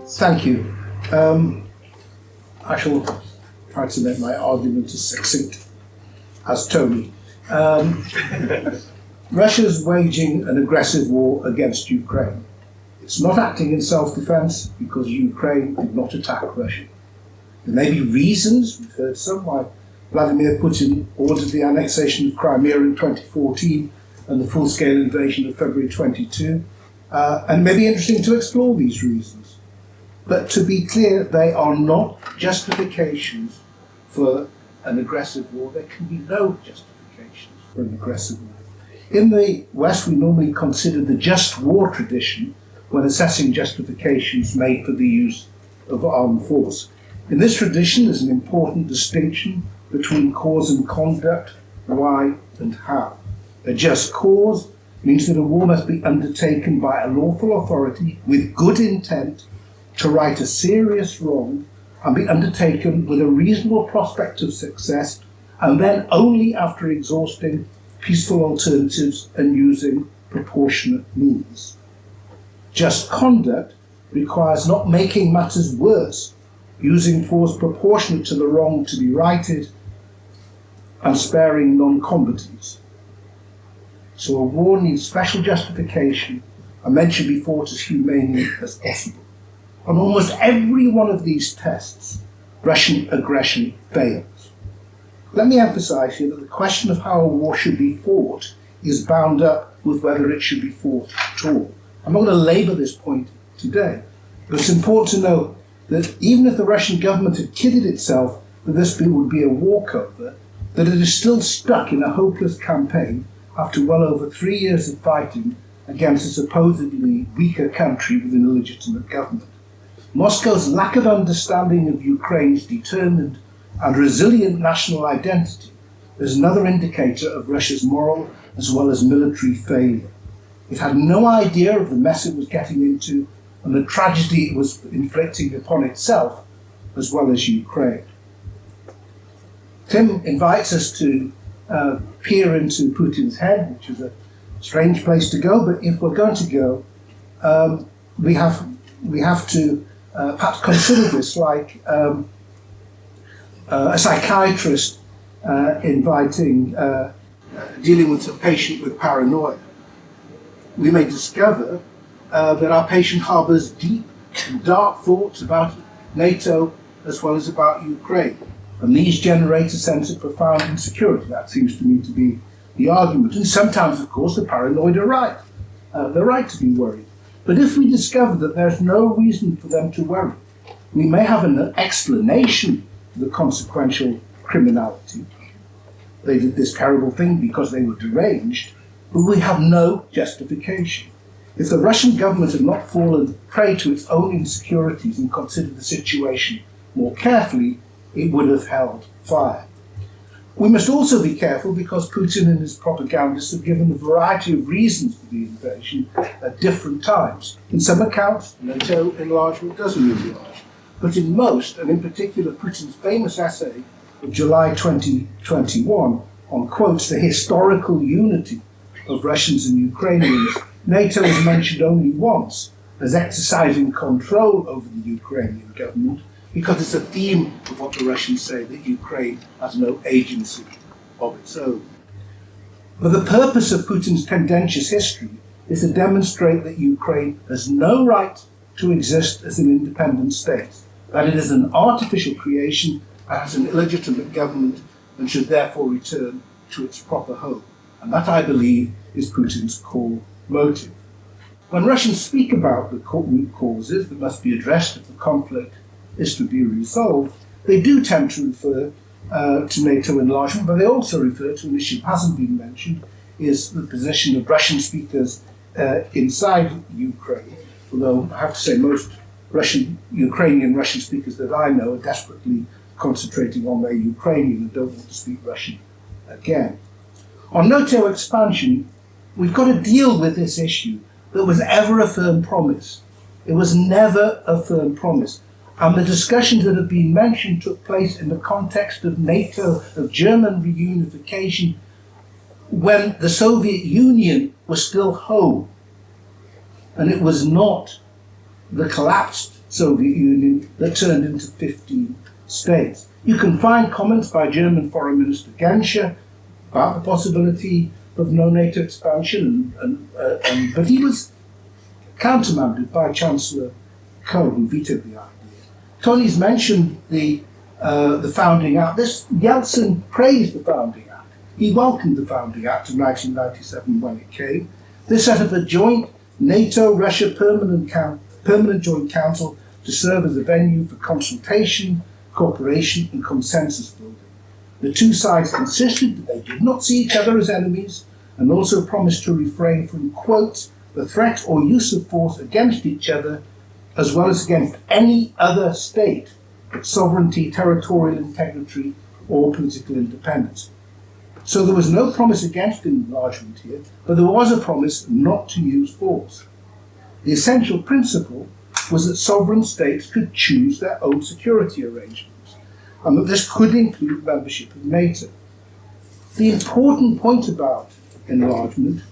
Thank you. I shall try to make my argument as succinct as Tony. Russia's waging an aggressive war against Ukraine. It's not acting in self-defense because Ukraine did not attack Russia. There may be reasons, we've heard some, why Vladimir Putin ordered the annexation of Crimea in 2014 and the full-scale invasion of February 22, and it may be interesting to explore these reasons. But to be clear, they are not justifications for an aggressive war. There can be no justifications for an aggressive war. In the West, we normally consider the just war tradition when assessing justifications made for the use of armed force. In this tradition, there's an important distinction between cause and conduct, why and how. A just cause means that a war must be undertaken by a lawful authority with good intent to right a serious wrong and be undertaken with a reasonable prospect of success, and then only after exhausting peaceful alternatives and using proportionate means. Just conduct requires not making matters worse, using force proportionate to the wrong to be righted, and sparing non-combatants. So a war needs special justification and men should be fought as humanely as possible. On almost every one of these tests, Russian aggression fails. Let me emphasize here that the question of how a war should be fought is bound up with whether it should be fought at all. I'm not going to labor this point today, but it's important to note that even if the Russian government had kidded itself that this would be a walkover, that it is still stuck in a hopeless campaign after well over 3 years of fighting against a supposedly weaker country with an illegitimate government. Moscow's lack of understanding of Ukraine's determined and resilient national identity is another indicator of Russia's moral as well as military failure. It had no idea of the mess it was getting into and the tragedy it was inflicting upon itself as well as Ukraine. Tim invites us to peer into Putin's head, which is a strange place to go, but if we're going to go, we have to perhaps consider this like a psychiatrist dealing with a patient with paranoia. We may discover that our patient harbors deep and dark thoughts about NATO as well as about Ukraine. And these generate a sense of profound insecurity. That seems to me to be the argument. And sometimes, of course, the paranoid are right. They're right to be worried. But if we discover that there's no reason for them to worry, we may have an explanation for the consequential criminality. They did this terrible thing because they were deranged, but we have no justification. If the Russian government had not fallen prey to its own insecurities and considered the situation more carefully, it would have held fire. We must also be careful because Putin and his propagandists have given a variety of reasons for the invasion at different times. In some accounts, NATO enlargement doesn't enlarge, but in most, and in particular Putin's famous essay of July 2021 on, quotes, the historical unity of Russians and Ukrainians, NATO is mentioned only once as exercising control over the Ukrainian government, because it's a theme of what the Russians say, that Ukraine has no agency of its own. But the purpose of Putin's tendentious history is to demonstrate that Ukraine has no right to exist as an independent state, that it is an artificial creation and has an illegitimate government and should therefore return to its proper home. And that, I believe, is Putin's core motive. When Russians speak about the root causes that must be addressed if the conflict is to be resolved, they do tend to refer to NATO enlargement, but they also refer to an issue that hasn't been mentioned, is the position of Russian speakers inside Ukraine, although I have to say most Ukrainian Russian speakers that I know are desperately concentrating on their Ukrainian and don't want to speak Russian again. On NATO expansion, we've got to deal with this issue that was ever a firm promise. It was never a firm promise. And the discussions that have been mentioned took place in the context of NATO, of German reunification, when the Soviet Union was still whole. And it was not the collapsed Soviet Union that turned into 15 states. You can find comments by German Foreign Minister Genscher about the possibility of no NATO expansion, but he was countermanded by Chancellor Kohl, who vetoed the idea. Tony's mentioned the Founding Act. Yeltsin praised the Founding Act. He welcomed the Founding Act of 1997 when it came. This set up a joint NATO-Russia permanent joint council to serve as a venue for consultation, cooperation and consensus building. The two sides insisted that they did not see each other as enemies and also promised to refrain from, quote, the threat or use of force against each other as well as against any other state, its sovereignty, territorial integrity or political independence. So there was no promise against enlargement here, but there was a promise not to use force. The essential principle was that sovereign states could choose their own security arrangements, and that this could include membership of NATO. The important point about enlargement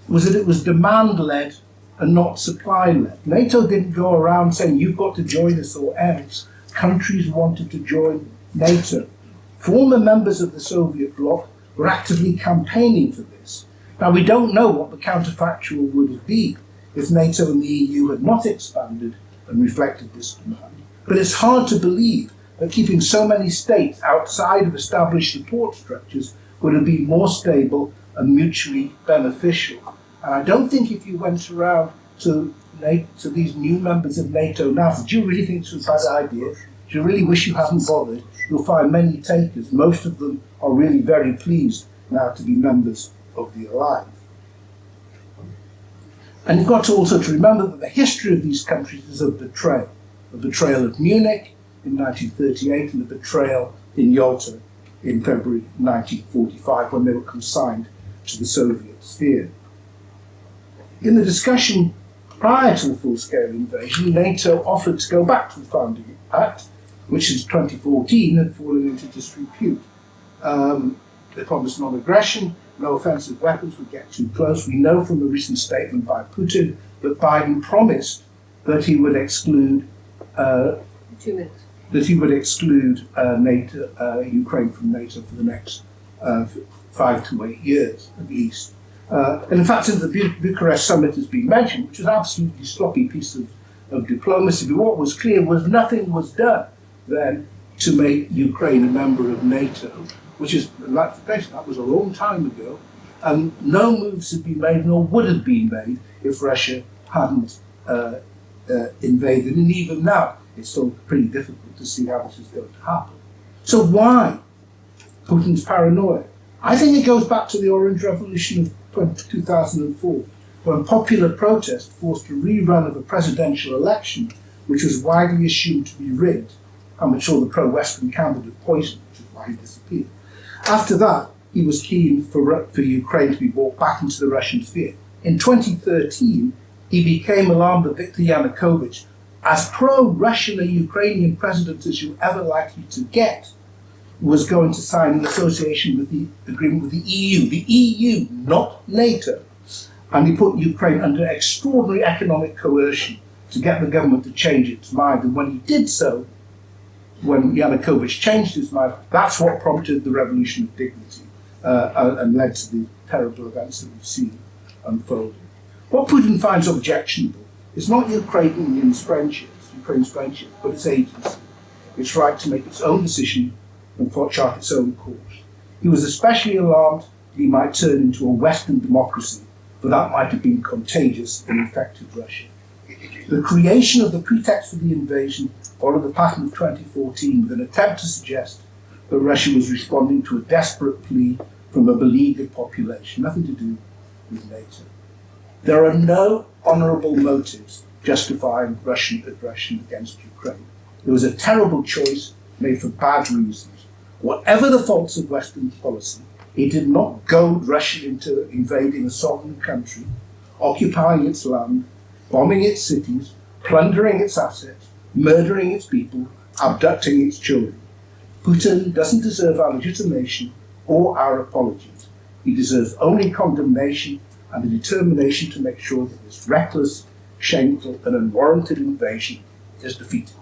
was that it was demand-led and not supply-led. NATO didn't go around saying, you've got to join us or else. Countries wanted to join NATO. Former members of the Soviet bloc were actively campaigning for this. Now, we don't know what the counterfactual would have been if NATO and the EU had not expanded and reflected this demand. But it's hard to believe that keeping so many states outside of established support structures would have been more stable and mutually beneficial. And I don't think if you went around to these new members of NATO now, do you really think this was a bad idea? Do you really wish you hadn't bothered? You'll find many takers. Most of them are really very pleased now to be members of the alliance. And you've got to also to remember that the history of these countries is of betrayal. The betrayal of Munich in 1938 and the betrayal in Yalta in February 1945 when they were consigned to the Soviet sphere. In the discussion prior to the full-scale invasion, NATO offered to go back to the Founding Act, which in 2014 had fallen into disrepute. They promised non-aggression, no offensive weapons would get too close. We know from a recent statement by Putin that Biden promised that he would exclude Ukraine from NATO for the next 5 to 8 years at least. And in fact, since the Bucharest summit has been mentioned, which was an absolutely sloppy piece of diplomacy, but what was clear was nothing was done then to make Ukraine a member of NATO, which is, that was a long time ago, and no moves had been made, nor would have been made if Russia hadn't invaded. And even now, it's still pretty difficult to see how this is going to happen. So why Putin's paranoia? I think it goes back to the Orange Revolution of 2004, when popular protest forced a rerun of a presidential election, which was widely assumed to be rigged, and which saw the pro-Western candidate poisoned, which is why he disappeared. After that, he was keen for Ukraine to be brought back into the Russian sphere. In 2013, he became alarmed that Viktor Yanukovych, as pro-Russian a Ukrainian president as you're ever likely to get, was going to sign an association with the agreement with the EU, not NATO. And he put Ukraine under extraordinary economic coercion to get the government to change its mind. And when he did so, when Yanukovych changed his mind, that's what prompted the Revolution of Dignity and led to the terrible events that we've seen unfolding. What Putin finds objectionable is not Ukraine's friendship, but its agency, its right to make its own decision and chart its own course. He was especially alarmed that he might turn into a Western democracy, for that might have been contagious and infected Russia. The creation of the pretext for the invasion followed the pattern of 2014 with an attempt to suggest that Russia was responding to a desperate plea from a beleaguered population, nothing to do with NATO. There are no honourable motives justifying Russian aggression against Ukraine. It was a terrible choice made for bad reasons. Whatever the faults of Western policy, it did not goad Russia into invading a sovereign country, occupying its land, bombing its cities, plundering its assets, murdering its people, abducting its children. Putin doesn't deserve our legitimation or our apologies. He deserves only condemnation and the determination to make sure that this reckless, shameful and unwarranted invasion is defeated.